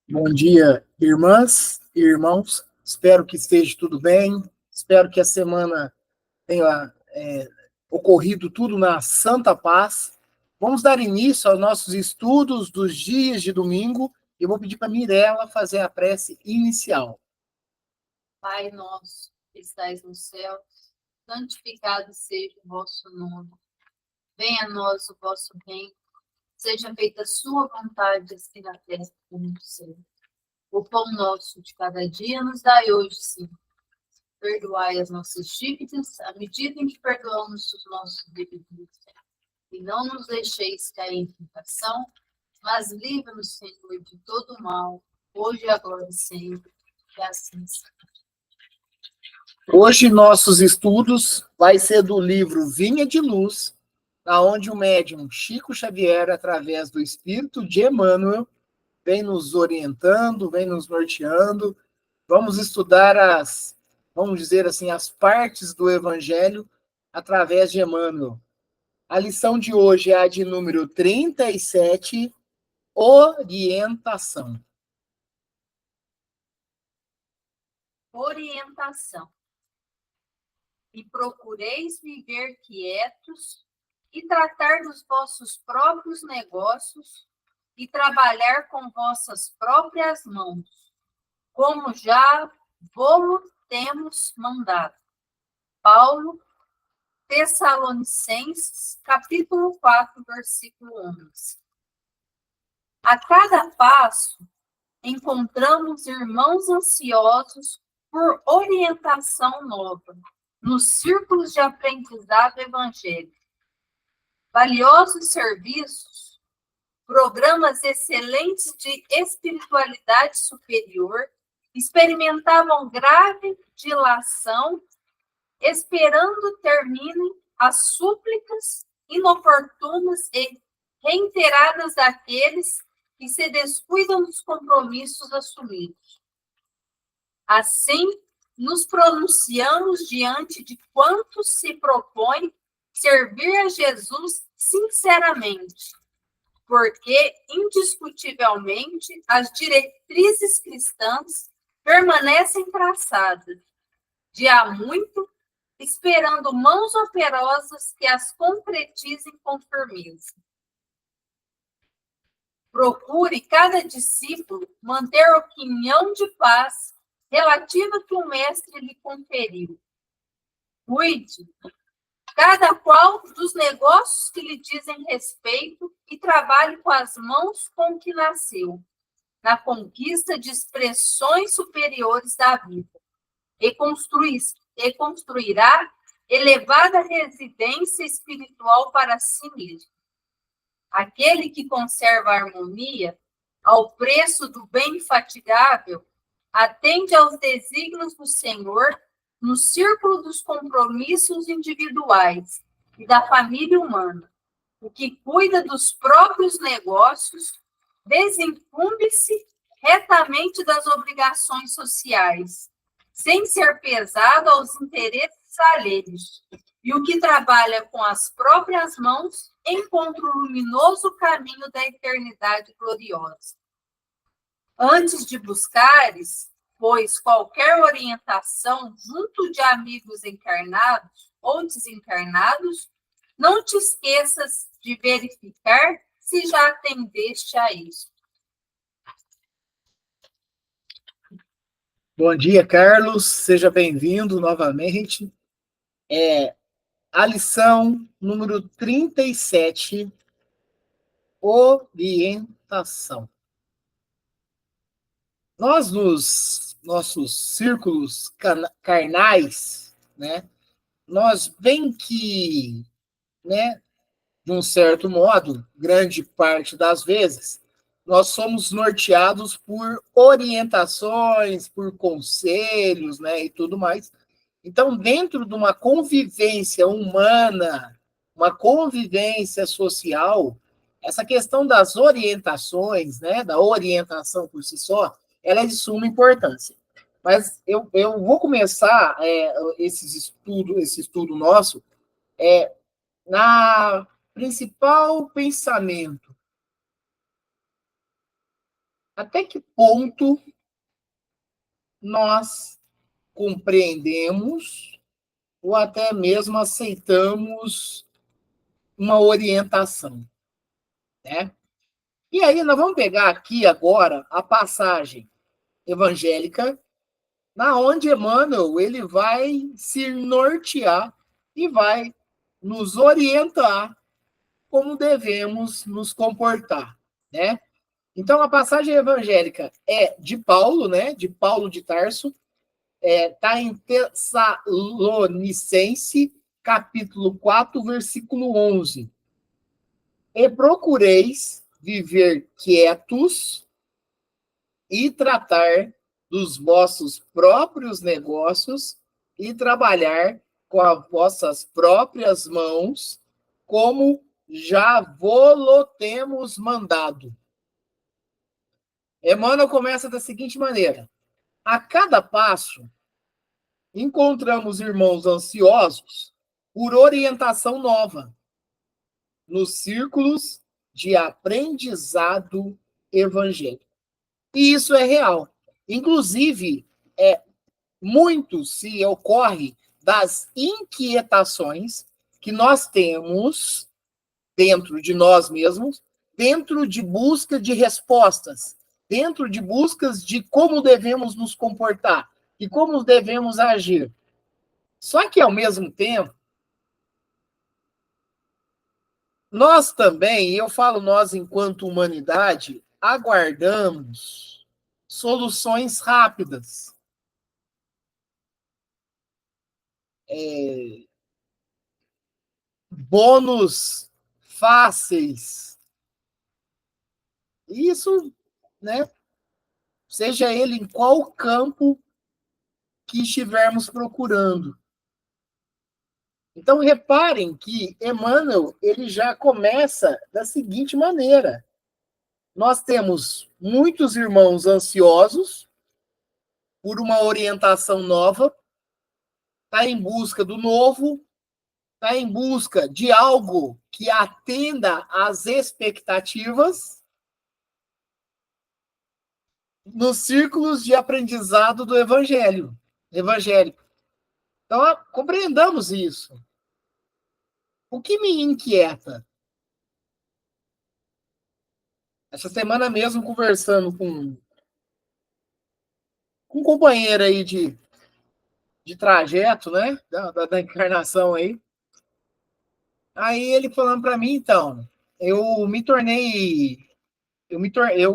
Bom dia, irmãs e irmãos. Espero que esteja tudo bem. Espero que a semana tenha ocorrido tudo na santa paz. Vamos dar início aos nossos estudos dos dias de domingo. Eu vou pedir para a Mirella fazer a prece inicial. Pai nosso, que estais no céu, santificado seja o vosso nome. Venha a nós o vosso reino. Seja feita a sua vontade, assim na terra como no céu. O pão nosso de cada dia nos dai hoje, sim. Perdoai as nossas dívidas, à medida em que perdoamos os nossos devedores. E não nos deixeis cair em tentação, mas livra-nos, Senhor, de todo mal, hoje e agora e sempre, e assim seja. Hoje nossos estudos vai ser do livro Vinha de Luz, aonde o médium Chico Xavier, através do espírito de Emmanuel, vem nos orientando, vem nos norteando. Vamos estudar vamos dizer assim, as partes do Evangelho através de Emmanuel. A lição de hoje é a de número 37, orientação. Orientação. E procureis viver quietos e tratar dos vossos próprios negócios e trabalhar com vossas próprias mãos, como já vos temos mandado. Paulo, Tessalonicenses, capítulo 4, versículo 11. A cada passo, encontramos irmãos ansiosos por orientação nova nos círculos de aprendizado evangélico. Valiosos serviços, programas excelentes de espiritualidade superior experimentavam grave dilação, esperando terminem as súplicas inoportunas e reiteradas daqueles que se descuidam dos compromissos assumidos. Assim, nos pronunciamos diante de quantos se propõem servir a Jesus sinceramente, porque, indiscutivelmente, as diretrizes cristãs permanecem traçadas, de há muito, esperando mãos operosas que as concretizem com firmeza. Procure cada discípulo manter opinião de paz relativa que o mestre lhe conferiu. Cuide, cada qual dos negócios que lhe dizem respeito e trabalhe com as mãos com que nasceu, na conquista de expressões superiores da vida, e construirá elevada residência espiritual para si mesmo. Aquele que conserva a harmonia, ao preço do bem infatigável, atende aos desígnios do Senhor no círculo dos compromissos individuais e da família humana. O que cuida dos próprios negócios desincumbe-se retamente das obrigações sociais, sem ser pesado aos interesses alheios. E o que trabalha com as próprias mãos encontra o luminoso caminho da eternidade gloriosa. Antes de buscares, pois, qualquer orientação junto de amigos encarnados ou desencarnados, não te esqueças de verificar se já atendeste a isso. Bom dia, Carlos. Seja bem-vindo novamente. A lição número 37, orientação. Nós, nos nossos círculos carnais, né, nós bem que, né, de um certo modo, grande parte das vezes, nós somos norteados por orientações, por conselhos, né, e tudo mais. Então, dentro de uma convivência humana, uma convivência social, essa questão das orientações, né, da orientação por si só, ela é de suma importância. Mas eu vou começar esse estudo nosso na principal pensamento até que ponto nós compreendemos ou até mesmo aceitamos uma orientação, né? E aí nós vamos pegar aqui agora a passagem evangélica, na onde Emmanuel ele vai se nortear e vai nos orientar como devemos nos comportar, né? Então a passagem evangélica é de Paulo, né? De Paulo de Tarso, está em Tessalonicense, capítulo 4, versículo 11. E procureis viver quietos e tratar dos vossos próprios negócios e trabalhar com as vossas próprias mãos, como já vô-lo temos mandado. Emmanuel começa da seguinte maneira: a cada passo, encontramos irmãos ansiosos por orientação nova nos círculos de aprendizado evangélico. E isso é real. Inclusive, muito se ocorre das inquietações que nós temos dentro de nós mesmos, dentro de busca de respostas, dentro de buscas de como devemos nos comportar e como devemos agir. Só que, ao mesmo tempo, nós também, e eu falo nós enquanto humanidade, aguardamos soluções rápidas. Bônus fáceis. Isso, né? Seja ele em qual campo que estivermos procurando. Então, reparem que Emmanuel ele já começa da seguinte maneira. Nós temos muitos irmãos ansiosos por uma orientação nova, está em busca do novo, está em busca de algo que atenda às expectativas nos círculos de aprendizado do evangélico. Então, compreendamos isso. O que me inquieta? Essa semana mesmo, conversando com um companheiro aí de trajeto, né? Da encarnação aí. Aí ele falando para mim, então, eu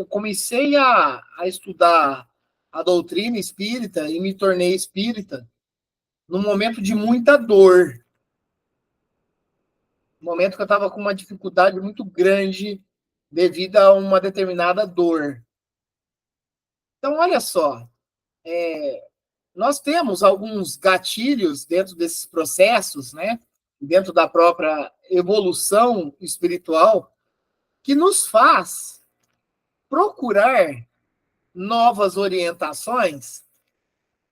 comecei a estudar a doutrina espírita e me tornei espírita num momento de muita dor. Um momento que eu estava com uma dificuldade muito grande devido a uma determinada dor. Então, olha só, nós temos alguns gatilhos dentro desses processos, né? Dentro da própria evolução espiritual, que nos faz procurar novas orientações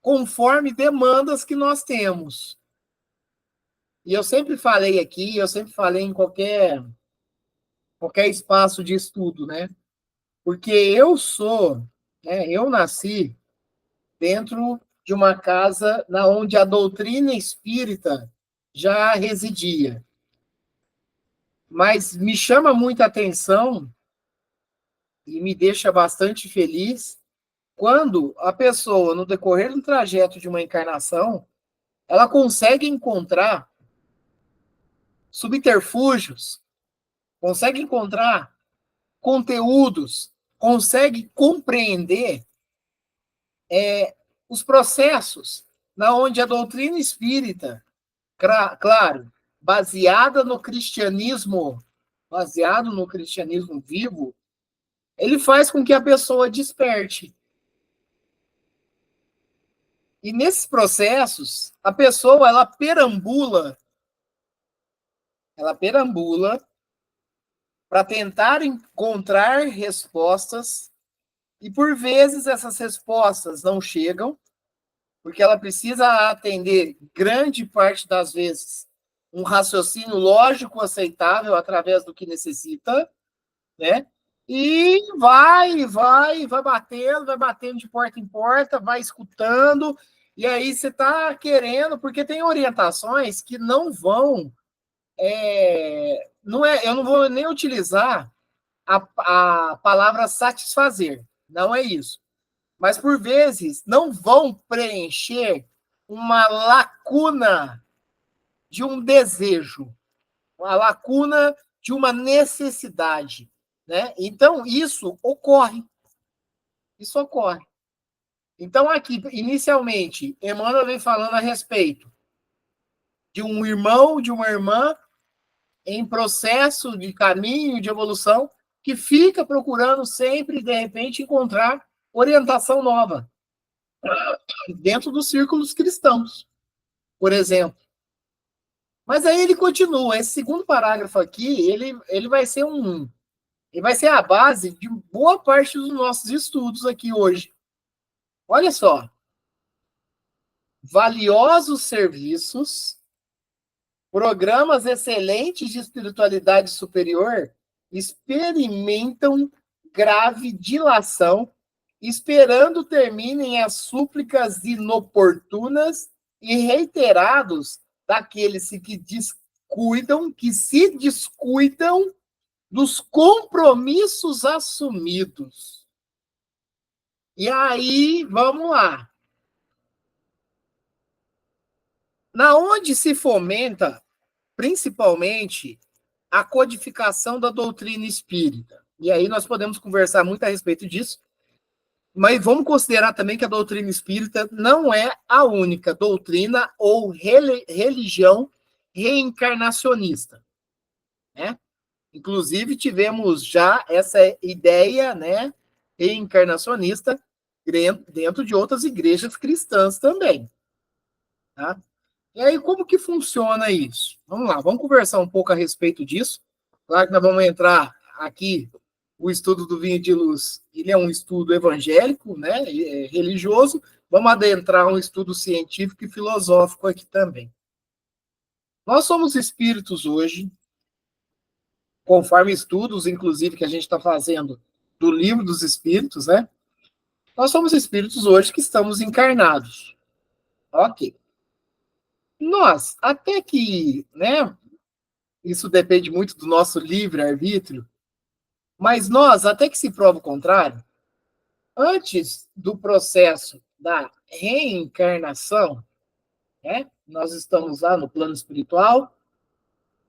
conforme demandas que nós temos. E eu sempre falei aqui, eu sempre falei em qualquer espaço de estudo, né? Porque eu nasci dentro de uma casa na onde a doutrina espírita já residia. Mas me chama muita atenção e me deixa bastante feliz quando a pessoa, no decorrer do trajeto de uma encarnação, ela consegue encontrar subterfúgios, consegue encontrar conteúdos, consegue compreender os processos na onde a doutrina espírita, claro, baseado no cristianismo vivo, ele faz com que a pessoa desperte. E nesses processos, a pessoa ela perambula para tentar encontrar respostas, e por vezes essas respostas não chegam, porque ela precisa atender, grande parte das vezes, um raciocínio lógico aceitável através do que necessita, né? E vai batendo de porta em porta, vai escutando, e aí você está querendo, porque tem orientações que não vão, não é, eu não vou nem utilizar a palavra satisfazer, não é isso. Mas, por vezes, não vão preencher uma lacuna de um desejo, uma lacuna de uma necessidade, né? Então, isso ocorre. Isso ocorre. Então, aqui, inicialmente, Emmanuel vem falando a respeito de um irmão, de uma irmã em processo de caminho, de evolução, que fica procurando sempre, de repente, encontrar orientação nova dentro dos círculos cristãos, por exemplo. Mas aí ele continua, esse segundo parágrafo aqui, ele vai ser ele vai ser a base de boa parte dos nossos estudos aqui hoje. Olha só. Valiosos serviços, programas excelentes de espiritualidade superior experimentam grave dilação, esperando terminem as súplicas inoportunas e reiterados daqueles que se descuidam dos compromissos assumidos. E aí, vamos lá. Na onde se fomenta, principalmente, a codificação da doutrina espírita. E aí nós podemos conversar muito a respeito disso, mas vamos considerar também que a doutrina espírita não é a única doutrina ou religião reencarnacionista, né? Inclusive, tivemos já essa ideia, né, reencarnacionista dentro de outras igrejas cristãs também, tá? E aí, como que funciona isso? Vamos lá, vamos conversar um pouco a respeito disso. Claro que nós vamos entrar aqui, o estudo do Vinho de Luz, ele é um estudo evangélico, né, religioso. Vamos adentrar um estudo científico e filosófico aqui também. Nós somos espíritos hoje, conforme estudos, inclusive, que a gente está fazendo do Livro dos Espíritos, né? Nós somos espíritos hoje que estamos encarnados. Ok. Nós, até que, né, isso depende muito do nosso livre-arbítrio, mas nós, até que se prova o contrário, antes do processo da reencarnação, né, nós estamos lá no plano espiritual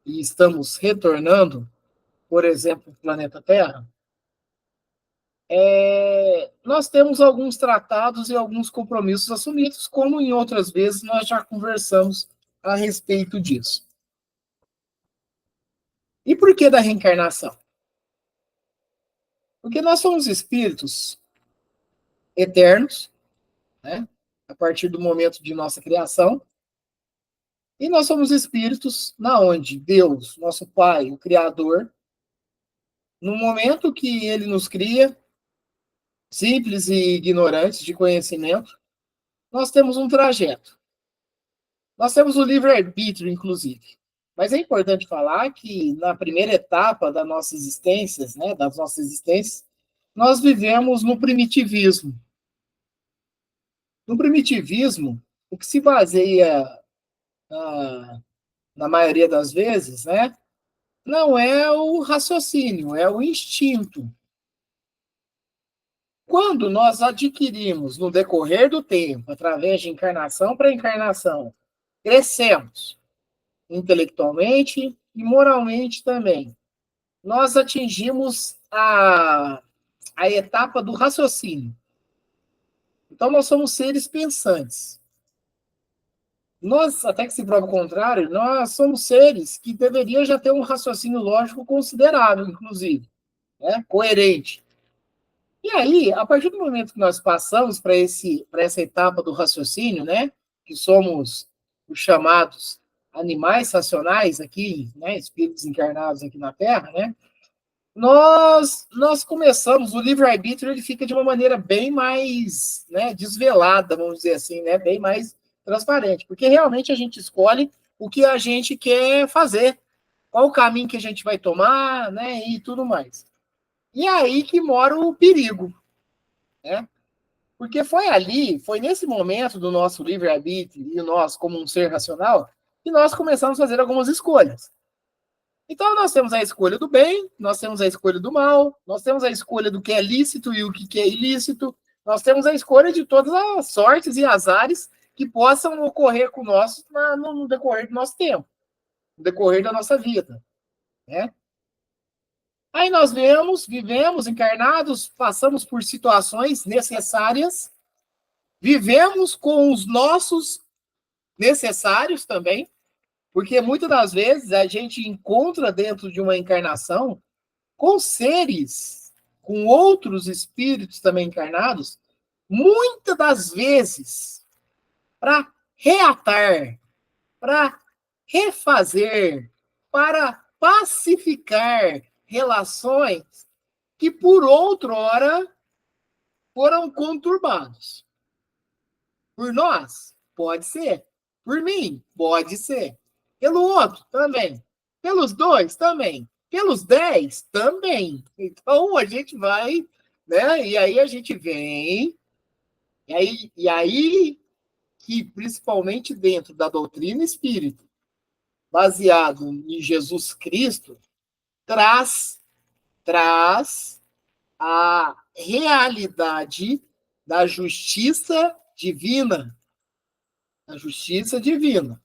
e estamos retornando, por exemplo, o planeta Terra, nós temos alguns tratados e alguns compromissos assumidos, como em outras vezes nós já conversamos a respeito disso. E por que da reencarnação? Porque nós somos espíritos eternos, né? A partir do momento de nossa criação, e nós somos espíritos na onde Deus, nosso Pai, o Criador, no momento que Ele nos cria, simples e ignorantes de conhecimento, nós temos um trajeto. Nós temos o livre-arbítrio, inclusive. Mas é importante falar que na primeira etapa da nossa existência, né, das nossas existências, nós vivemos no primitivismo. No primitivismo, o que se baseia, na maioria das vezes, né, não é o raciocínio, é o instinto. Quando nós adquirimos, no decorrer do tempo, através de encarnação para encarnação, crescemos intelectualmente e moralmente também, nós atingimos a etapa do raciocínio. Então, nós somos seres pensantes. Nós, até que se prova o contrário, nós somos seres que deveriam já ter um raciocínio lógico considerável, inclusive, né? Coerente. E aí, a partir do momento que nós passamos para essa etapa do raciocínio, né, que somos os chamados animais racionais aqui, né, espíritos encarnados aqui na Terra, né, nós começamos, o livre-arbítrio ele fica de uma maneira bem mais, né, desvelada, vamos dizer assim, né, bem mais transparente, porque realmente a gente escolhe o que a gente quer fazer, qual o caminho que a gente vai tomar, né, e tudo mais. E é aí que mora o perigo, né? Porque foi nesse momento do nosso livre-arbítrio e nós, como um ser racional, que nós começamos a fazer algumas escolhas. Então, nós temos a escolha do bem, nós temos a escolha do mal, nós temos a escolha do que é lícito e o que é ilícito, nós temos a escolha de todas as sortes e azares que possam ocorrer com nós no decorrer do nosso tempo, no decorrer da nossa vida, né? Aí nós vivemos encarnados, passamos por situações necessárias, vivemos com os nossos necessários também, porque muitas das vezes a gente encontra dentro de uma encarnação com seres, com outros espíritos também encarnados, muitas das vezes para reatar, para refazer, para pacificar relações que por outrora foram conturbados. Por nós, pode ser. Por mim, pode ser. Pelo outro, também. Pelos dois, também. Pelos 10, também. Então, a gente vai, né? E aí a gente vem, e aí que, principalmente dentro da doutrina espírita, baseado em Jesus Cristo, traz a realidade da justiça divina. A justiça divina.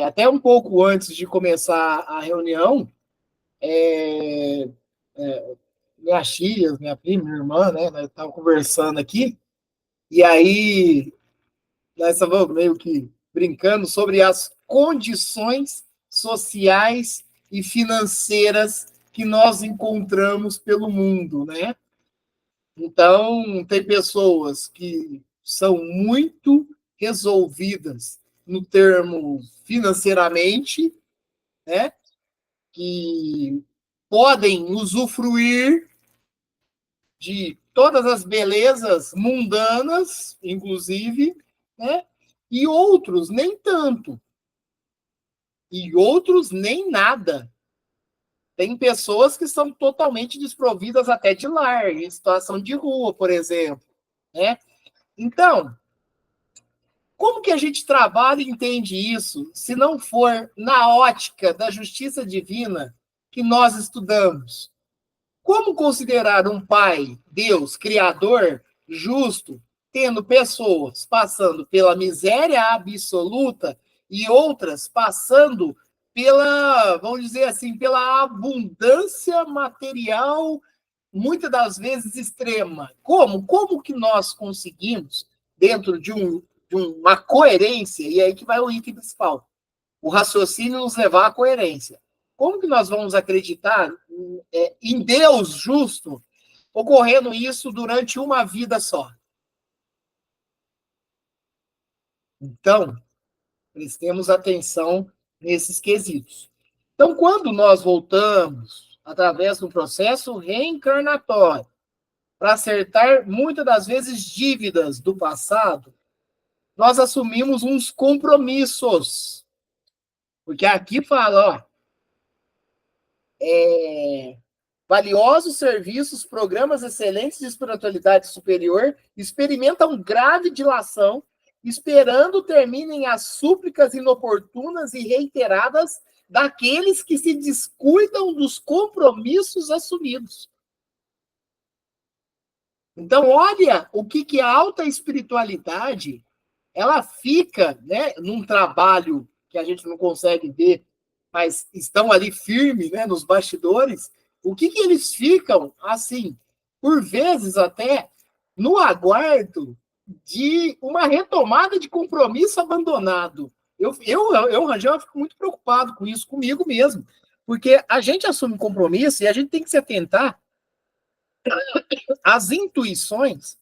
Até um pouco antes de começar a reunião, minhas tias, minha prima, minha irmã, né, nós estávamos conversando aqui, e aí nós estávamos meio que brincando sobre as condições sociais e financeiras que nós encontramos pelo mundo, né? Então, tem pessoas que são muito resolvidas no termo financeiramente, né? Que podem usufruir de todas as belezas mundanas, inclusive, né? E outros nem tanto. E outros nem nada. Tem pessoas que são totalmente desprovidas até de lar, em situação de rua, por exemplo, né? Então, como que a gente trabalha e entende isso, se não for na ótica da justiça divina que nós estudamos? Como considerar um pai, Deus, criador, justo, tendo pessoas passando pela miséria absoluta e outras passando pela, vamos dizer assim, pela abundância material, muitas das vezes extrema? Como que nós conseguimos, dentro de uma coerência, e é aí que vai o item principal, o raciocínio nos levar à coerência. Como que nós vamos acreditar em Deus justo, ocorrendo isso durante uma vida só? Então, prestemos atenção nesses quesitos. Então, quando nós voltamos, através do processo reencarnatório, para acertar, muitas das vezes, dívidas do passado, nós assumimos uns compromissos. Porque aqui fala, ó, valiosos serviços, programas excelentes de espiritualidade superior experimentam grave dilação, esperando terminem as súplicas inoportunas e reiteradas daqueles que se descuidam dos compromissos assumidos. Então, olha o que a alta espiritualidade ela fica, né, num trabalho que a gente não consegue ver, mas estão ali firmes, né, nos bastidores. O que eles ficam, assim, por vezes até, no aguardo de uma retomada de compromisso abandonado. Rangel, eu fico muito preocupado com isso, comigo mesmo, porque a gente assume compromisso e a gente tem que se atentar às intuições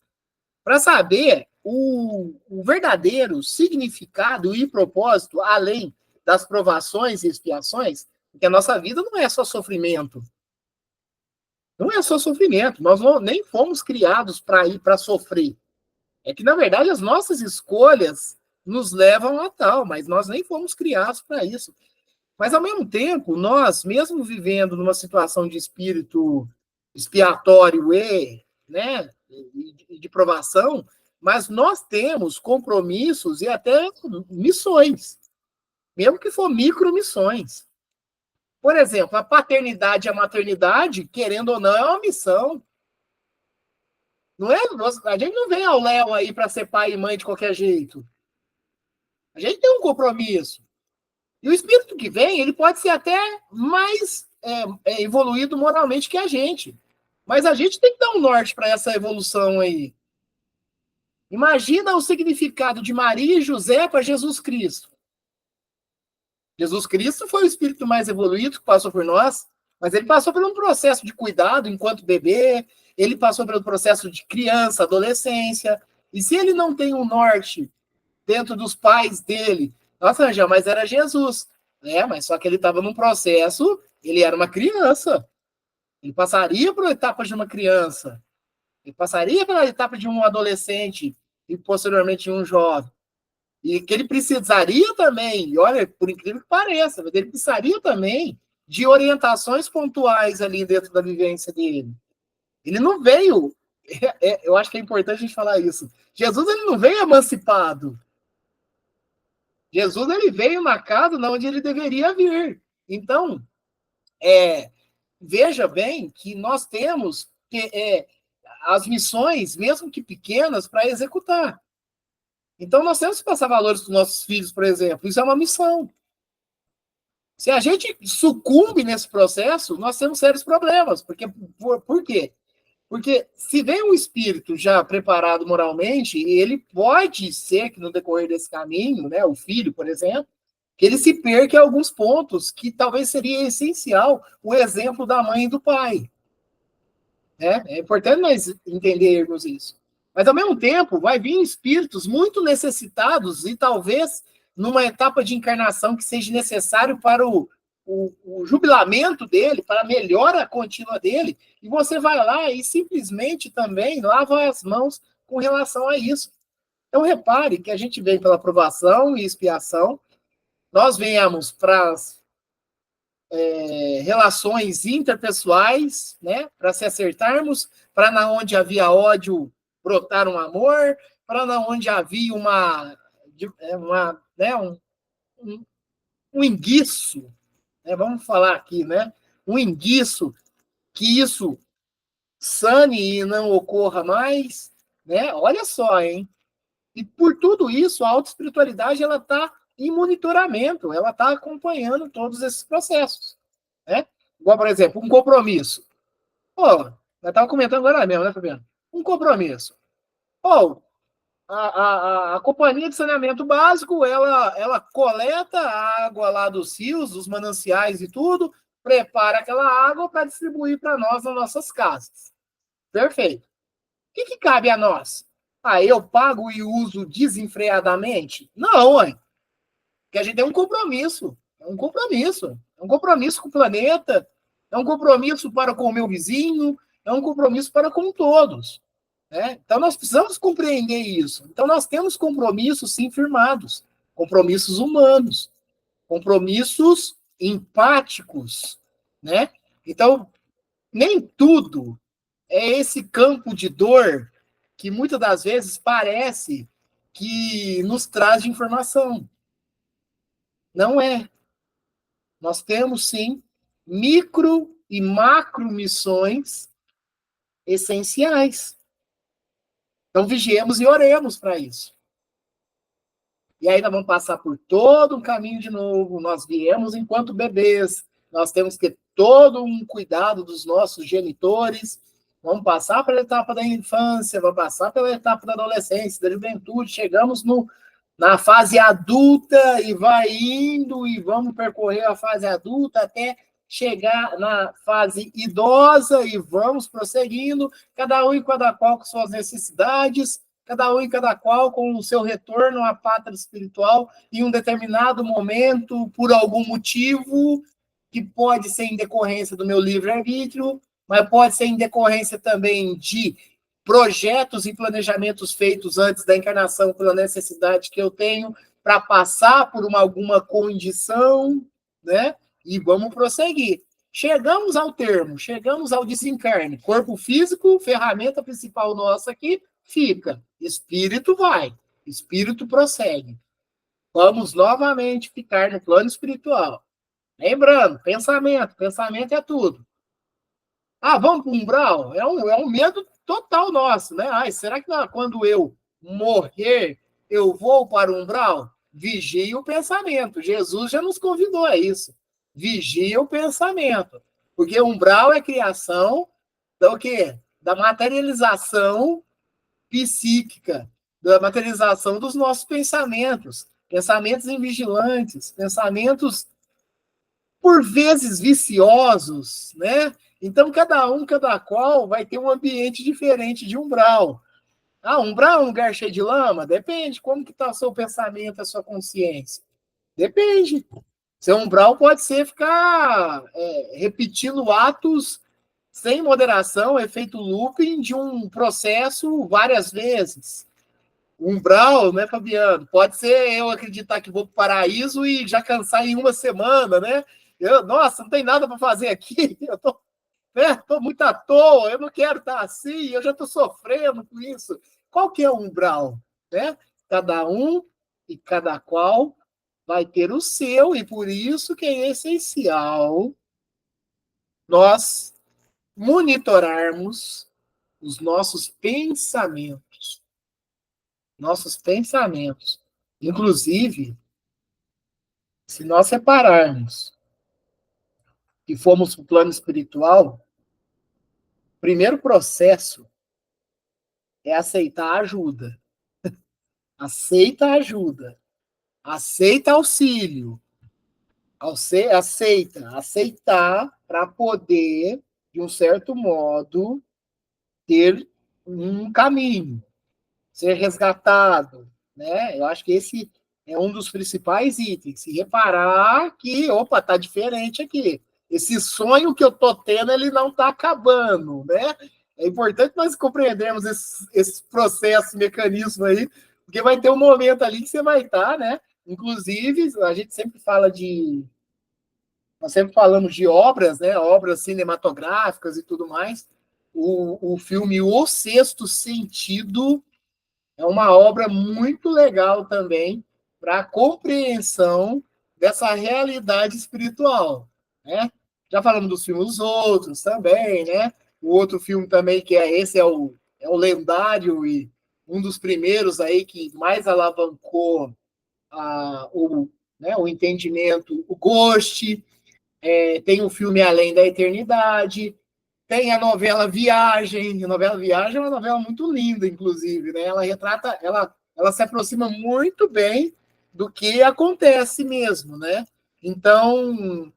para saber o verdadeiro significado e propósito, além das provações e expiações, porque a nossa vida não é só sofrimento. Não é só sofrimento. Nós nem fomos criados para ir para sofrer. É que, na verdade, as nossas escolhas nos levam a tal, mas nós nem fomos criados para isso. Mas, ao mesmo tempo, nós, mesmo vivendo numa situação de espírito expiatório né, e de provação, mas nós temos compromissos e até missões, mesmo que for micromissões. Por exemplo, a paternidade e a maternidade, querendo ou não, é uma missão. Não é? A gente não vem ao léu aí para ser pai e mãe de qualquer jeito. A gente tem um compromisso. E o espírito que vem, ele pode ser até mais evoluído moralmente que a gente. Mas a gente tem que dar um norte para essa evolução aí. Imagina o significado de Maria e José para Jesus Cristo. Jesus Cristo foi o espírito mais evoluído que passou por nós, mas ele passou por um processo de cuidado enquanto bebê, ele passou pelo processo de criança, adolescência, e se ele não tem um norte dentro dos pais dele, nossa, Angel, mas era Jesus, né? Mas só que ele estava num processo, ele era uma criança, ele passaria por etapas de uma criança, ele passaria pela etapa de um adolescente e posteriormente de um jovem. E que ele precisaria também, e olha, por incrível que pareça, mas ele precisaria também de orientações pontuais ali dentro da vivência dele. Ele não veio, eu acho que é importante a gente falar isso. Jesus ele não veio emancipado. Jesus ele veio na casa onde ele deveria vir. Então, veja bem que nós temos as missões, mesmo que pequenas, para executar. Então, nós temos que passar valores para os nossos filhos, por exemplo. Isso é uma missão. Se a gente sucumbe nesse processo, nós temos sérios problemas. Por quê? Porque se vem um espírito já preparado moralmente, ele pode ser que no decorrer desse caminho, né, o filho, por exemplo, que ele se perca em alguns pontos que talvez seria essencial o exemplo da mãe e do pai. Né? É importante nós entendermos isso. Mas, ao mesmo tempo, vai vir espíritos muito necessitados e talvez numa etapa de encarnação que seja necessário para o jubilamento dele, para a melhora contínua dele, e você vai lá e simplesmente também lava as mãos com relação a isso. Então, repare que a gente vem pela aprovação e expiação, nós venhamos para as relações interpessoais, né, para se acertarmos, para na onde havia ódio brotar um amor, para na onde havia um enguiço, né, vamos falar aqui, né, um enguiço, que isso sane e não ocorra mais, né? Olha só, hein? E por tudo isso, a autoespiritualidade ela está em monitoramento, ela está acompanhando todos esses processos, né? Igual, por exemplo, um compromisso. Pô, nós estávamos comentando agora mesmo, né, Fabiano? Um compromisso. Pô, a companhia de saneamento básico, ela coleta a água lá dos rios, dos mananciais e tudo, prepara aquela água para distribuir para nós nas nossas casas. Perfeito. O que cabe a nós? Eu pago e uso desenfreadamente? Não, ué. Porque a gente tem um compromisso. É um compromisso. É um compromisso com o planeta. É um compromisso para com o meu vizinho. É um compromisso para com todos. Né? Então, nós precisamos compreender isso. Então, nós temos compromissos, sim, firmados. Compromissos humanos. Compromissos empáticos. Né? Então, nem tudo é esse campo de dor que muitas das vezes parece que nos traz de informação. Não é. Nós temos, sim, micro e macro missões essenciais. Então, vigiemos e oremos para isso. E aí nós vamos passar por todo um caminho de novo. Nós viemos enquanto bebês. Nós temos que ter todo um cuidado dos nossos genitores. Vamos passar pela etapa da infância, vamos passar pela etapa da adolescência, da juventude. Chegamos na fase adulta e vai indo e vamos percorrer a fase adulta até chegar na fase idosa e vamos prosseguindo, cada um e cada qual com suas necessidades, cada um e cada qual com o seu retorno à pátria espiritual em um determinado momento, por algum motivo, que pode ser em decorrência do meu livre-arbítrio, mas pode ser em decorrência também de projetos e planejamentos feitos antes da encarnação pela necessidade que eu tenho para passar por alguma condição, né? E vamos prosseguir. chegamos ao termo, chegamos ao desencarne. Corpo físico, ferramenta principal nossa aqui, fica. Espírito vai, espírito prossegue. Vamos novamente ficar no plano espiritual. Lembrando, pensamento é tudo. Ah, vamos para o umbral? É um medo total nosso, né? Ai, será que quando eu morrer, eu vou para o umbral? Vigie o pensamento. Jesus já nos convidou a isso. Vigie o pensamento. Porque o umbral é criação do quê? Da materialização psíquica, da materialização dos nossos pensamentos. Pensamentos invigilantes, pensamentos por vezes viciosos, né? Então, cada qual vai ter um ambiente diferente de umbral. Ah, umbral é um lugar cheio de lama? Depende. Como que está o seu pensamento, a sua consciência? Depende. Seu umbral pode ser ficar repetindo atos sem moderação, efeito looping de um processo várias vezes. Umbral, né, Fabiano? Pode ser eu acreditar que vou para o paraíso e já cansar em uma semana, né? Nossa, não tem nada para fazer aqui. Eu estou muito à toa, eu não quero estar assim, eu já estou sofrendo com isso. Qual que é o umbral? Né? Cada um e cada qual vai ter o seu, e por isso que é essencial nós monitorarmos os nossos pensamentos. Nossos pensamentos. Inclusive, se nós separarmos e formos para o plano espiritual, o primeiro processo é aceitar ajuda. Aceita ajuda. Aceita auxílio. Aceitar para poder, de um certo modo, ter um caminho, ser resgatado, né? Eu acho que esse é um dos principais itens. Se reparar que, opa, tá diferente aqui. Esse sonho que eu tô tendo, ele não tá acabando, né? É importante nós compreendermos esse processo, mecanismo aí, porque vai ter um momento ali que você vai estar, né? Inclusive, a gente sempre fala nós sempre falamos de obras, né? Obras cinematográficas e tudo mais. O filme O Sexto Sentido é uma obra muito legal também para a compreensão dessa realidade espiritual, né? Já falamos dos filmes outros também, né? O outro filme também que é o lendário e um dos primeiros aí que mais alavancou o entendimento, o Ghost. Tem o filme Além da Eternidade, tem a novela Viagem. A novela Viagem é uma novela muito linda, inclusive, né? Ela retrata, ela se aproxima muito bem do que acontece mesmo, né? Então,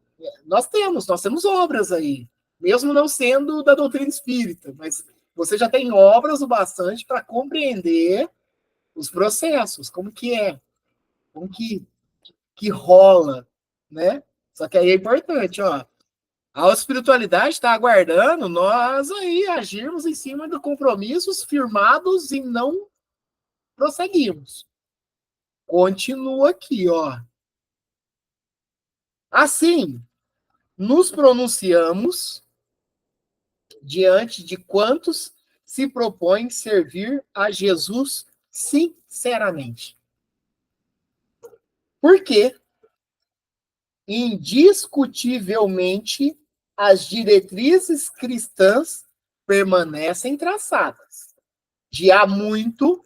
nós temos obras aí, mesmo não sendo da doutrina espírita, mas você já tem obras o bastante para compreender os processos, como que rola, né? Só que aí é importante, ó, a espiritualidade está aguardando nós aí agirmos em cima de compromissos firmados e não prosseguimos. Continua aqui, ó. Assim, nos pronunciamos diante de quantos se propõem servir a Jesus sinceramente. Porque, indiscutivelmente, as diretrizes cristãs permanecem traçadas. De há muito,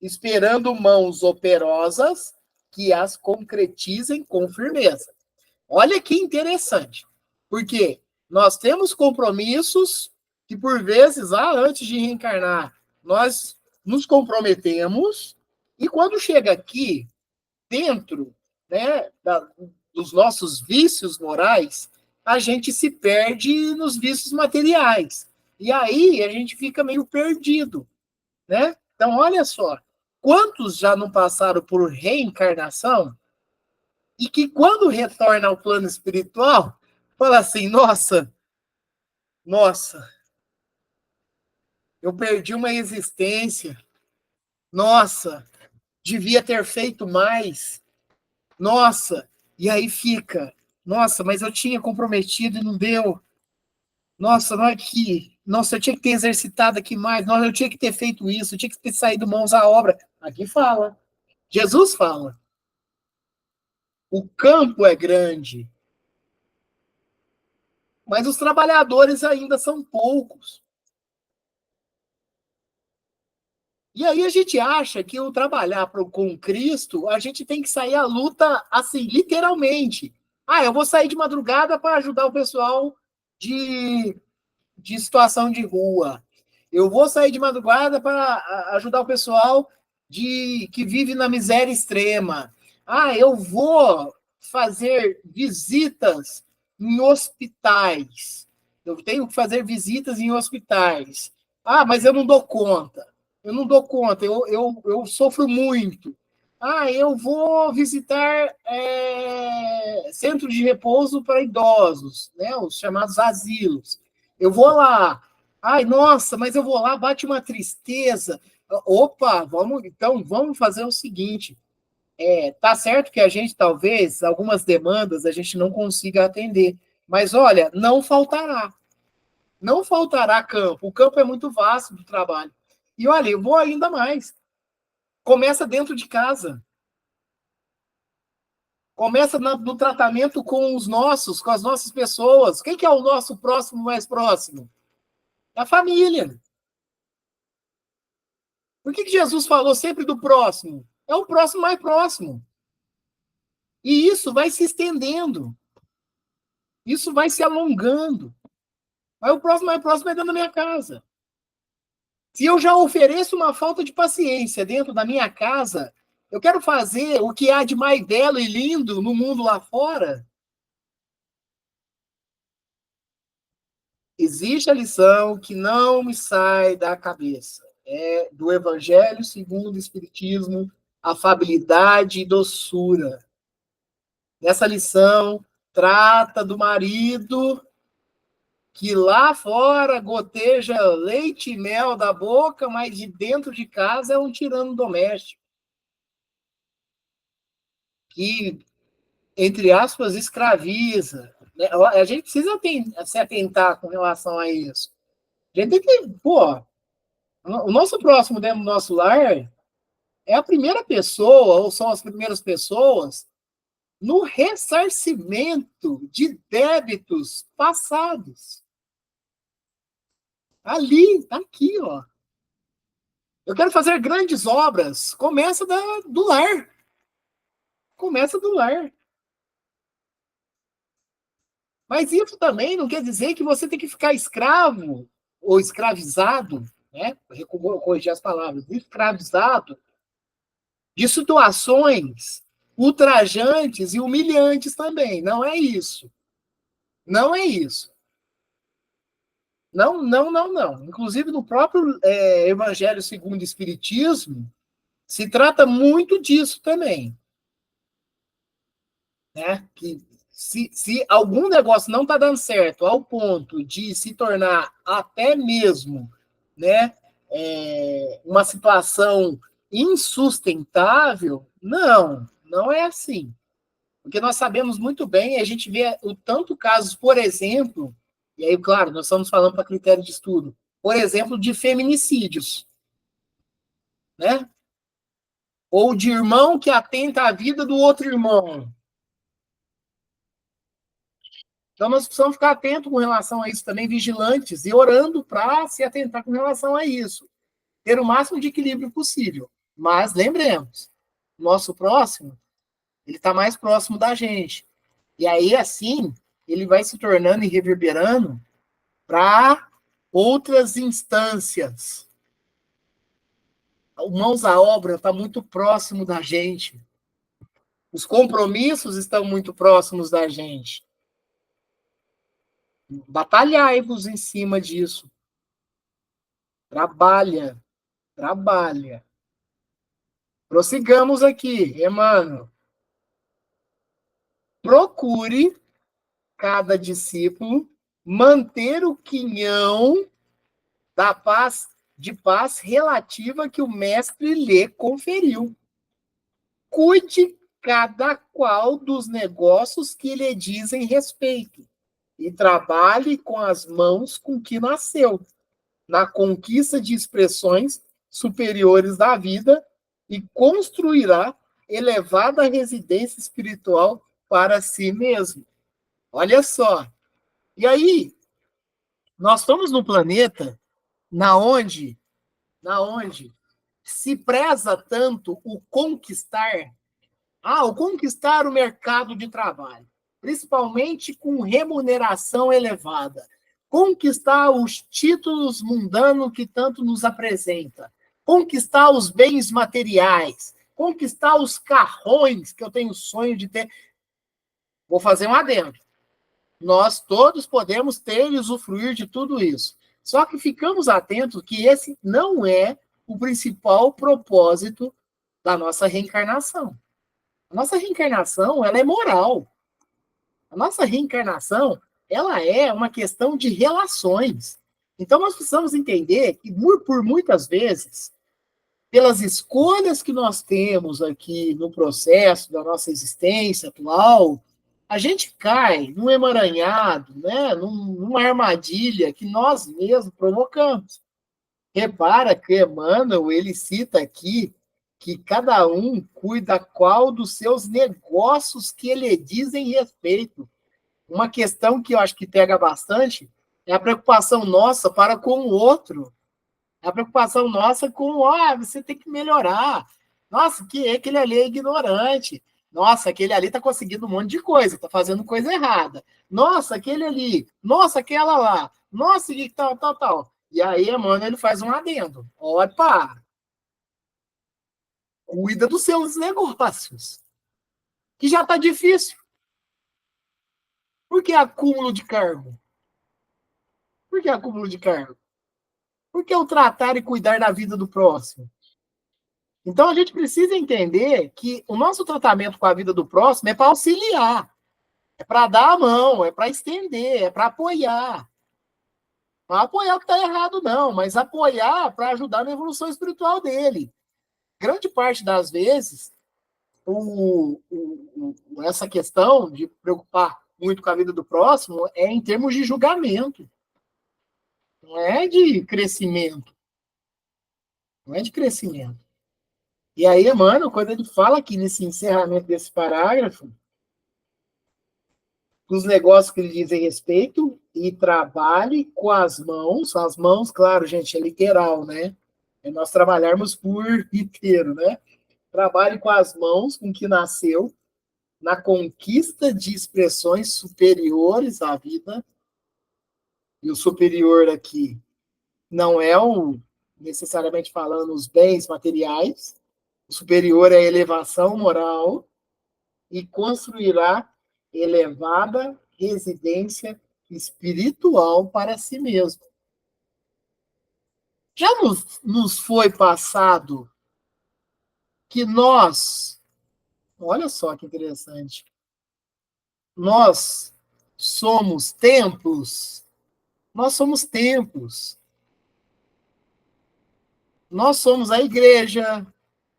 esperando mãos operosas que as concretizem com firmeza. Olha que interessante, porque nós temos compromissos que, por vezes, antes de reencarnar, nós nos comprometemos, e quando chega aqui, dentro, né, dos nossos vícios morais, a gente se perde nos vícios materiais. E aí a gente fica meio perdido, né? Então, olha só, quantos já não passaram por reencarnação e que, quando retorna ao plano espiritual, fala assim: nossa, eu perdi uma existência, nossa, devia ter feito mais, nossa, e aí fica Nossa, mas eu tinha comprometido e não deu. Nossa, não é que. Nossa, eu tinha que ter exercitado aqui mais. Nossa, eu tinha que ter feito isso. Eu tinha que ter saído mãos à obra. Aqui fala. Jesus fala. O campo é grande, mas os trabalhadores ainda são poucos. E aí a gente acha que o trabalhar com Cristo, a gente tem que sair à luta, assim, literalmente. Ah, eu vou sair de madrugada para ajudar o pessoal de, de situação de rua. Eu vou sair de madrugada para ajudar o pessoal que vive na miséria extrema. Ah, eu vou fazer visitas em hospitais. Eu tenho que fazer visitas em hospitais. Ah, mas eu não dou conta. Eu não dou conta, eu sofro muito. Ah, eu vou visitar centro de repouso para idosos, né, os chamados asilos. Eu vou lá. Ai, nossa, mas eu vou lá, bate uma tristeza. Opa, vamos fazer o seguinte. Tá certo que a gente, talvez, algumas demandas a gente não consiga atender. Mas olha, não faltará. Não faltará campo. O campo é muito vasto do trabalho. E olha, eu vou ainda mais. Começa dentro de casa. Começa no tratamento com os nossos, com as nossas pessoas. Quem que é o nosso próximo mais próximo? É a família. Por que Jesus falou sempre do próximo? É o próximo mais próximo. E isso vai se estendendo. Isso vai se alongando. Aí o próximo mais próximo é dentro da minha casa. Se eu já ofereço uma falta de paciência dentro da minha casa, eu quero fazer o que há de mais belo e lindo no mundo lá fora. Existe a lição que não me sai da cabeça. É do Evangelho segundo o Espiritismo, afabilidade e doçura. Nessa lição, trata do marido que lá fora goteja leite e mel da boca, mas de dentro de casa é um tirano doméstico. Que, entre aspas, escraviza. Né? A gente precisa se atentar com relação a isso. A gente tem que, pô, o nosso próximo dentro do nosso lar é a primeira pessoa, ou são as primeiras pessoas, no ressarcimento de débitos passados. Ali, tá aqui, ó. Eu quero fazer grandes obras. Começa do lar. Começa do lar. Mas isso também não quer dizer que você tem que ficar escravo ou escravizado, né? Vou corrigir as palavras, escravizado de situações ultrajantes e humilhantes também. Não é isso. Não é isso. Não, não, não, não. Inclusive, no próprio Evangelho segundo o Espiritismo, se trata muito disso também. Né? Que se algum negócio não está dando certo ao ponto de se tornar até mesmo, né, uma situação insustentável, não é assim. Porque nós sabemos muito bem, a gente vê o tanto casos, por exemplo, e aí, claro, nós estamos falando para critério de estudo, por exemplo, de feminicídios, né? Ou de irmão que atenta à vida do outro irmão. Então, nós precisamos ficar atentos com relação a isso também, vigilantes, e orando para se atentar com relação a isso. Ter o máximo de equilíbrio possível. Mas, lembremos, nosso próximo, ele está mais próximo da gente. E aí, assim, ele vai se tornando e reverberando para outras instâncias. Mãos à obra está muito próximo da gente. Os compromissos estão muito próximos da gente. Batalhai-vos em cima disso. Trabalha, trabalha. Prossigamos aqui, Emmanuel. Procure, cada discípulo, manter o quinhão da paz, de paz relativa que o mestre lhe conferiu. Cuide cada qual dos negócios que lhe dizem respeito, e trabalhe com as mãos com que nasceu, na conquista de expressões superiores da vida, e construirá elevada residência espiritual para si mesmo. Olha só. E aí, nós estamos num planeta na onde se preza tanto o conquistar, o conquistar o mercado de trabalho, principalmente com remuneração elevada, conquistar os títulos mundanos que tanto nos apresenta, conquistar os bens materiais, conquistar os carrões que eu tenho sonho de ter. Vou fazer um adendo. Nós todos podemos ter e usufruir de tudo isso. Só que ficamos atentos que esse não é o principal propósito da nossa reencarnação. A nossa reencarnação, ela é moral. A nossa reencarnação, ela é uma questão de relações. Então, nós precisamos entender que, por muitas vezes, pelas escolhas que nós temos aqui no processo da nossa existência atual, a gente cai num emaranhado, né, numa armadilha que nós mesmos provocamos. Repara que Emmanuel, ele cita aqui que cada um cuida qual dos seus negócios que lhe dizem respeito. Uma questão que eu acho que pega bastante é a preocupação nossa para com o outro. É a preocupação nossa com, você tem que melhorar. Nossa, que aquele ali é ignorante. Nossa, aquele ali está conseguindo um monte de coisa, está fazendo coisa errada. Nossa, aquele ali. Nossa, aquela lá. Nossa, que tal, tal, tal. E aí, mano, ele faz um adendo. Opa! Cuida dos seus negócios. Que já está difícil. Por que acúmulo de cargo? Por que acúmulo de cargo? Por que o tratar e cuidar da vida do próximo? Então, a gente precisa entender que o nosso tratamento com a vida do próximo é para auxiliar, é para dar a mão, é para estender, é para apoiar. Não apoiar o que está errado, não, mas apoiar para ajudar na evolução espiritual dele. Grande parte das vezes, essa questão de preocupar muito com a vida do próximo é em termos de julgamento, não é de crescimento. Não é de crescimento. E aí, mano, quando ele fala aqui nesse encerramento desse parágrafo, dos negócios que lhe dizem respeito, e trabalhe com as mãos, claro, gente, é literal, né? É nós trabalharmos por inteiro, né? Trabalhe com as mãos com que nasceu, na conquista de expressões superiores à vida, e o superior aqui não é necessariamente falando os bens materiais, o superior é a elevação moral, e construirá elevada residência espiritual para si mesmo. Já nos foi passado que olha só que interessante, nós somos templos, nós somos templos, nós somos a igreja,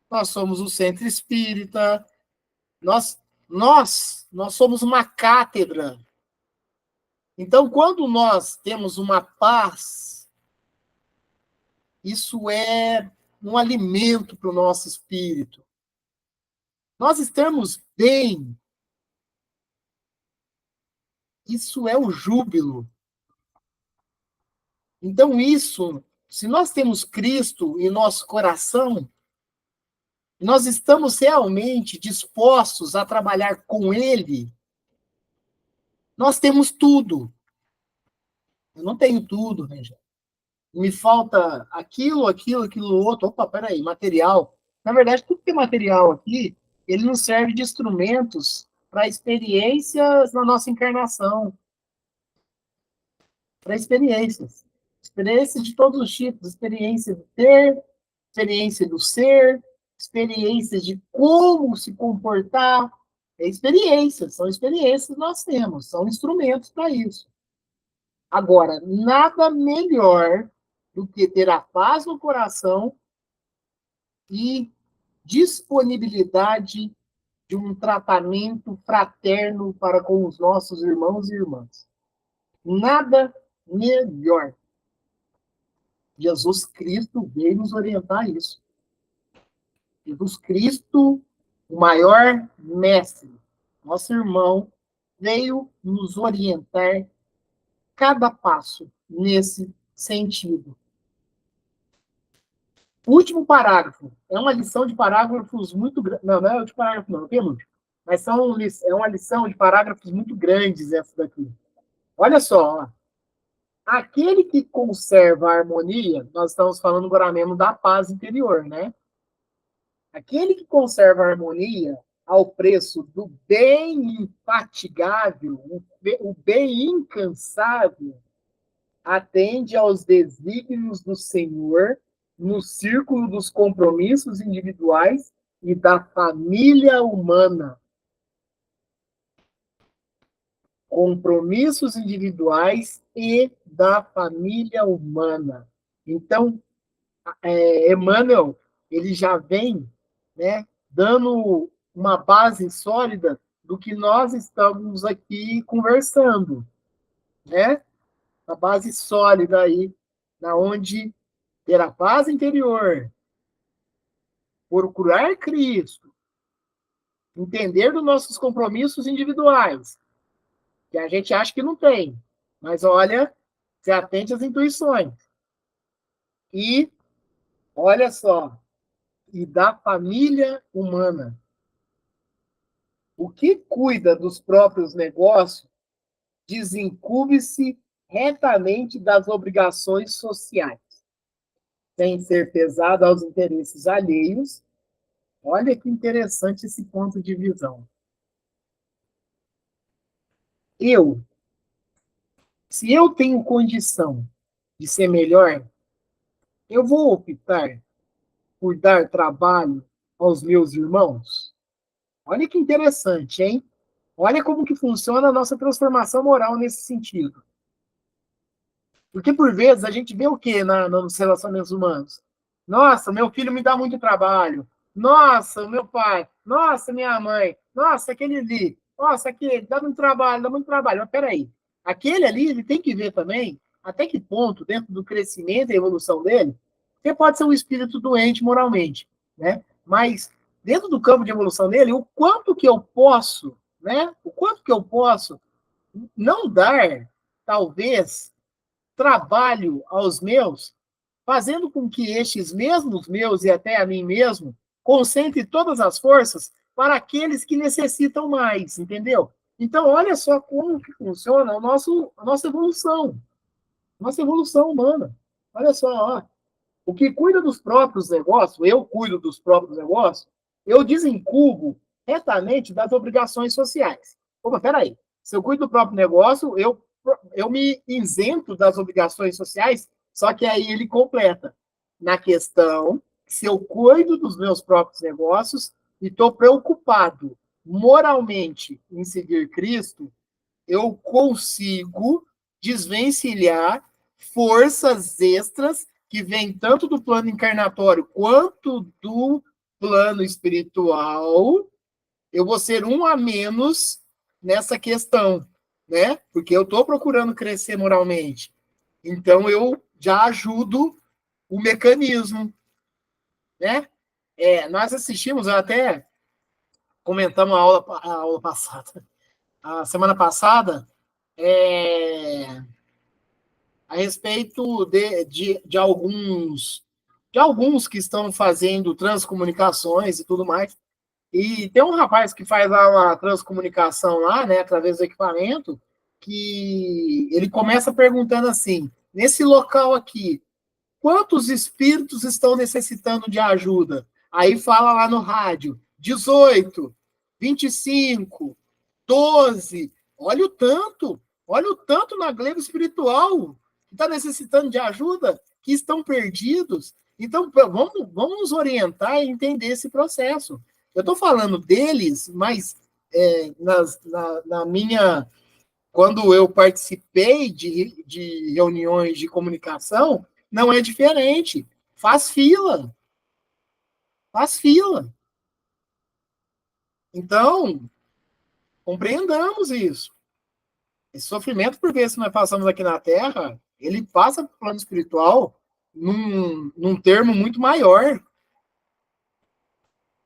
nós somos o centro espírita, nós somos uma cátedra. Então, quando nós temos uma paz, isso é um alimento para o nosso espírito. Nós estamos bem, isso é o júbilo. Então, se nós temos Cristo em nosso coração, nós estamos realmente dispostos a trabalhar com Ele, nós temos tudo. Eu não tenho tudo, né, gente? Me falta aquilo outro. Opa, peraí, material. Na verdade, tudo que é material aqui, ele nos serve de instrumentos para experiências na nossa encarnação. Para experiências. Experiências de todos os tipos. Experiência do ter, experiência do ser, experiências de como se comportar. São experiências que nós temos, são instrumentos para isso. Agora, nada melhor do que ter a paz no coração e disponibilidade de um tratamento fraterno para com os nossos irmãos e irmãs. Nada melhor. Jesus Cristo veio nos orientar a isso. Jesus Cristo, o maior mestre, nosso irmão, veio nos orientar cada passo nesse sentido. O último parágrafo é uma lição de parágrafos muito grandes. Não, não é o de parágrafo, não, tem muito. Mas é uma lição de parágrafos muito grandes essa daqui. Olha só, ó. Aquele que conserva a harmonia, nós estamos falando agora mesmo da paz interior, né? Aquele que conserva a harmonia ao preço do bem infatigável, o bem incansável, atende aos desígnios do Senhor no círculo dos compromissos individuais e da família humana. Compromissos individuais e da família humana. Então, Emmanuel, ele já vem, né, dando uma base sólida do que nós estamos aqui conversando, né? Uma base sólida aí, na onde ter a paz interior, procurar Cristo, entender dos nossos compromissos individuais, que a gente acha que não tem, mas olha, se atente às intuições. E, olha só, e da família humana. O que cuida dos próprios negócios desincumbe-se retamente das obrigações sociais, sem ser pesado aos interesses alheios. Olha que interessante esse ponto de visão. Se eu tenho condição de ser melhor, eu vou optar por dar trabalho aos meus irmãos? Olha que interessante, hein? Olha como que funciona a nossa transformação moral nesse sentido. Porque, por vezes, a gente vê o quê nos relacionamentos humanos? Nossa, meu filho me dá muito trabalho. Nossa, meu pai. Nossa, minha mãe. Nossa, aquele ali. Nossa, aquele, dá muito trabalho, dá muito trabalho. Mas peraí, aquele ali, ele tem que ver também até que ponto, dentro do crescimento e evolução dele, você pode ser um espírito doente moralmente, né? Mas, dentro do campo de evolução dele, o quanto que eu posso, né? O quanto que eu posso não dar, talvez, trabalho aos meus, fazendo com que estes mesmos meus e até a mim mesmo concentre todas as forças para aqueles que necessitam mais, entendeu? Então, olha só como que funciona a nossa evolução humana. Olha só, ó. O que cuida dos próprios negócios, eu cuido dos próprios negócios, eu desincubo retamente das obrigações sociais. Opa, peraí. Se eu cuido do próprio negócio, eu me isento das obrigações sociais, só que aí ele completa. Na questão, se eu cuido dos meus próprios negócios e estou preocupado moralmente em seguir Cristo, eu consigo desvencilhar forças extras que vêm tanto do plano encarnatório quanto do plano espiritual. Eu vou ser um a menos nessa questão, né? Porque eu estou procurando crescer moralmente. Então, eu já ajudo o mecanismo, né? Nós assistimos, até comentamos a aula passada, a semana passada, a respeito de alguns que estão fazendo transcomunicações e tudo mais. E tem um rapaz que faz lá uma transcomunicação lá, né, através do equipamento, que ele começa perguntando assim: nesse local aqui, quantos espíritos estão necessitando de ajuda? Aí fala lá no rádio: 18, 25, 12. Olha o tanto na gleba espiritual que está necessitando de ajuda, que estão perdidos. Então, vamos nos orientar e entender esse processo. Eu estou falando deles, mas na minha. Quando eu participei de reuniões de comunicação, não é diferente. Faz fila. Faz fila. Então, compreendamos isso. Esse sofrimento, por vezes, que nós passamos aqui na Terra, ele passa para o plano espiritual num termo muito maior.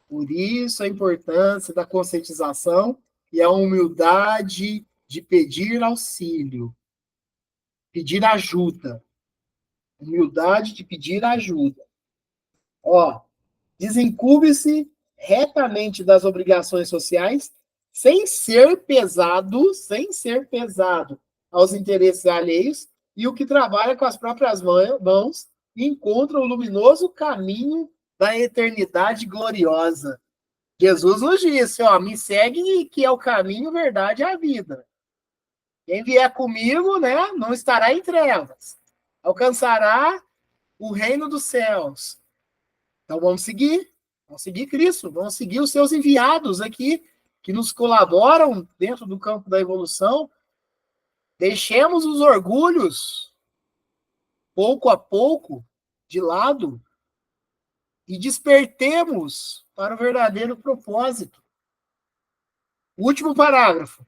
Por isso, a importância da conscientização e a humildade de pedir auxílio, pedir ajuda. Humildade de pedir ajuda. Ó, desencube-se retamente das obrigações sociais, sem ser pesado aos interesses alheios, e o que trabalha com as próprias mãos encontra o luminoso caminho da eternidade gloriosa. Jesus nos disse, ó, me segue que é o caminho, verdade e a vida. Quem vier comigo, né, não estará em trevas. Alcançará o reino dos céus. Então vamos seguir Cristo, vamos seguir os seus enviados aqui, que nos colaboram dentro do campo da evolução. Deixemos os orgulhos, pouco a pouco, de lado, e despertemos para o verdadeiro propósito. Último parágrafo.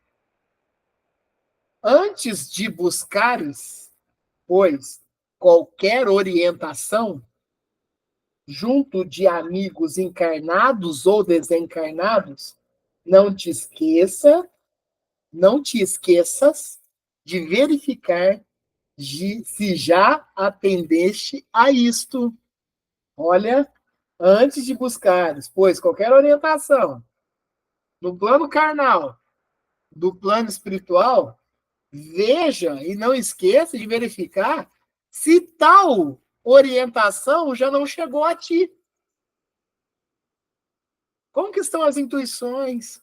Antes de buscares, pois, qualquer orientação, junto de amigos encarnados ou desencarnados, não te esqueças de verificar se já atendeste a isto. Olha, antes de buscares, pois, qualquer orientação no plano carnal, do plano espiritual, veja e não esqueça de verificar se tal orientação já não chegou a ti. Como que estão as intuições?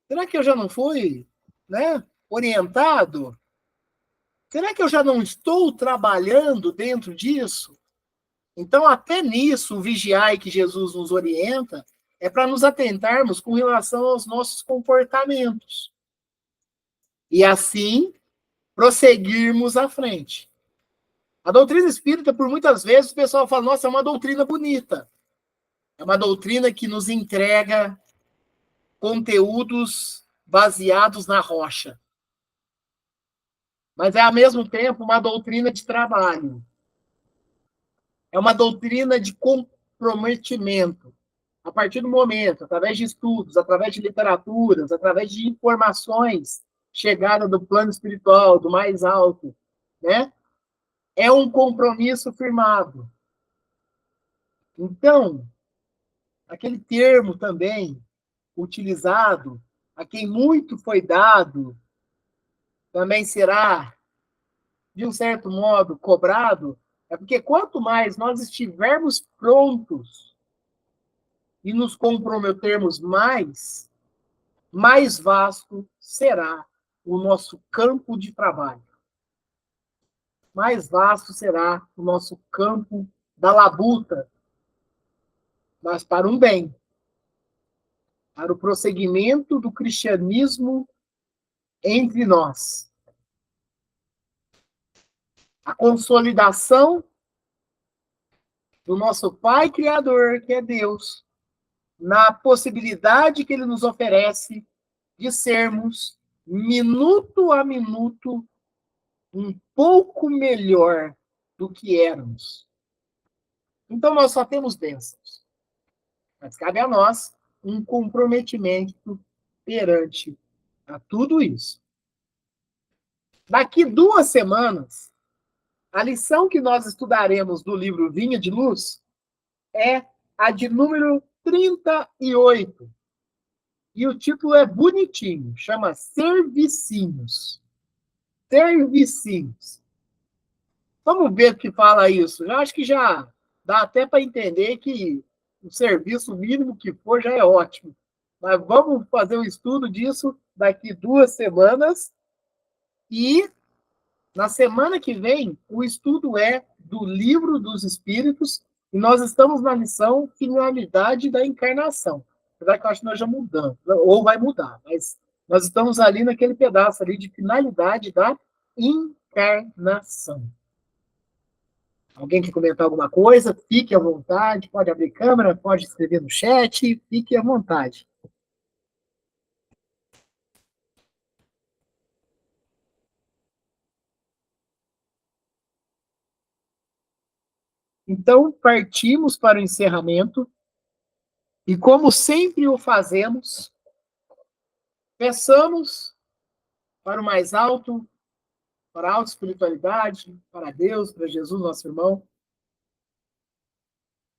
Será que eu já não fui, né, orientado? Será que eu já não estou trabalhando dentro disso? Então, até nisso, o vigiai que Jesus nos orienta é para nos atentarmos com relação aos nossos comportamentos. E assim, prosseguirmos à frente. A doutrina espírita, por muitas vezes, o pessoal fala, nossa, é uma doutrina bonita. É uma doutrina que nos entrega conteúdos baseados na rocha. Mas é, ao mesmo tempo, uma doutrina de trabalho. É uma doutrina de comprometimento. A partir do momento, através de estudos, através de literaturas, através de informações chegada do plano espiritual, do mais alto, né? É um compromisso firmado. Então, aquele termo também utilizado, a quem muito foi dado, também será, de um certo modo, cobrado, é porque quanto mais nós estivermos prontos e nos comprometermos mais vasto será o nosso campo de trabalho. Mais vasto será o nosso campo da labuta, mas para um bem, para o prosseguimento do cristianismo entre nós. A consolidação do nosso Pai Criador, que é Deus, na possibilidade que Ele nos oferece de sermos, minuto a minuto, um pouco melhor do que éramos. Então, nós só temos bênçãos. Mas cabe a nós um comprometimento perante a tudo isso. Daqui 2 semanas, a lição que nós estudaremos do livro Vinha de Luz é a de número 38. E o título é bonitinho, chama Servicinhos. Servicinhos. Vamos ver o que fala isso. Eu acho que já dá até para entender que o serviço mínimo que for já é ótimo. Mas vamos fazer um estudo disso daqui 2 semanas. E na semana que vem, o estudo é do Livro dos Espíritos, e nós estamos na lição Finalidade da Encarnação. Apesar que eu acho que nós já mudamos, ou vai mudar, mas nós estamos ali naquele pedaço ali de finalidade da encarnação. Alguém quer comentar alguma coisa? Fique à vontade, pode abrir câmera, pode escrever no chat, fique à vontade. Então, partimos para o encerramento e, como sempre o fazemos, peçamos para o mais alto, para a alta espiritualidade, para Deus, para Jesus, nosso irmão,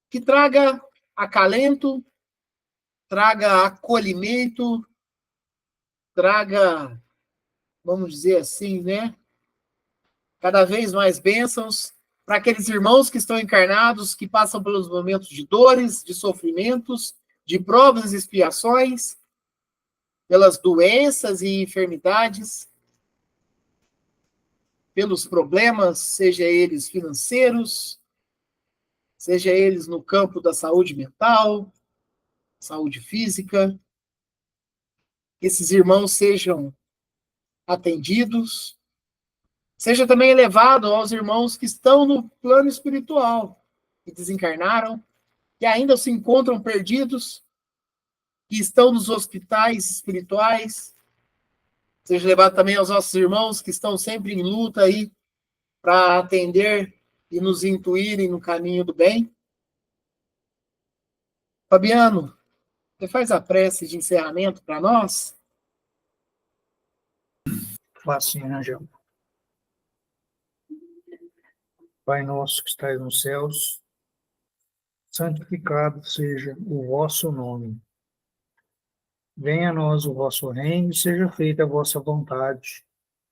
que traga acalento, traga acolhimento, traga, vamos dizer assim, né, cada vez mais bênçãos para aqueles irmãos que estão encarnados, que passam pelos momentos de dores, de sofrimentos, de provas e expiações, pelas doenças e enfermidades, pelos problemas, seja eles financeiros, seja eles no campo da saúde mental, saúde física, que esses irmãos sejam atendidos, seja também elevado aos irmãos que estão no plano espiritual, que desencarnaram, que ainda se encontram perdidos, que estão nos hospitais espirituais, seja levado também aos nossos irmãos que estão sempre em luta aí para atender e nos intuírem no caminho do bem. Fabiano, você faz a prece de encerramento para nós? Faço sim, Angel. Pai nosso que estais nos céus, santificado seja o vosso nome. Venha a nós o vosso reino e seja feita a vossa vontade,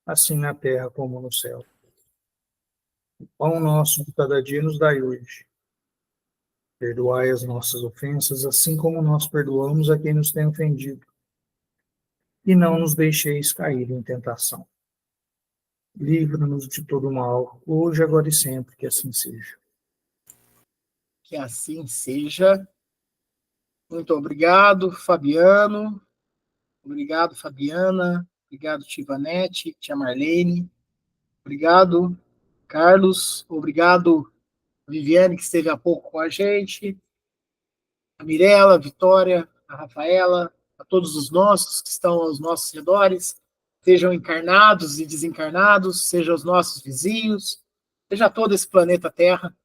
assim na terra como no céu. O pão nosso de cada dia nos dai hoje. Perdoai as nossas ofensas, assim como nós perdoamos a quem nos tem ofendido. E não nos deixeis cair em tentação. Livra-nos de todo mal, hoje, agora e sempre, que assim seja. Que assim seja. Muito obrigado, Fabiano. Obrigado, Fabiana. Obrigado, Tivanete, tia Marlene. Obrigado, Carlos. Obrigado, Viviane, que esteve há pouco com a gente. A Mirella, a Vitória, a Rafaela, a todos os nossos que estão aos nossos redores, sejam encarnados e desencarnados, sejam os nossos vizinhos, seja todo esse planeta Terra.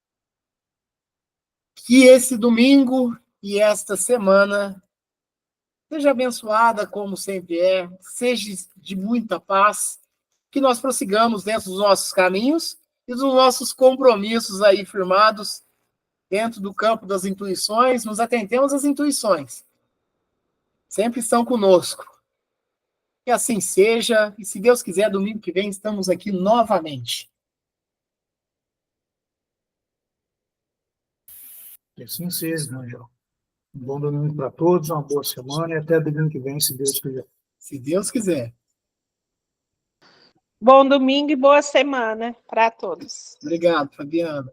Que esse domingo e esta semana seja abençoada, como sempre é, seja de muita paz, que nós prossigamos dentro dos nossos caminhos e dos nossos compromissos aí firmados dentro do campo das intuições, nos atentemos às intuições. Sempre estão conosco. Que assim seja, e se Deus quiser, domingo que vem estamos aqui novamente. Que assim seja, Angel. Um bom domingo para todos, uma boa semana e até domingo que vem, se Deus quiser. Se Deus quiser. Bom domingo e boa semana para todos. Obrigado, Fabiana.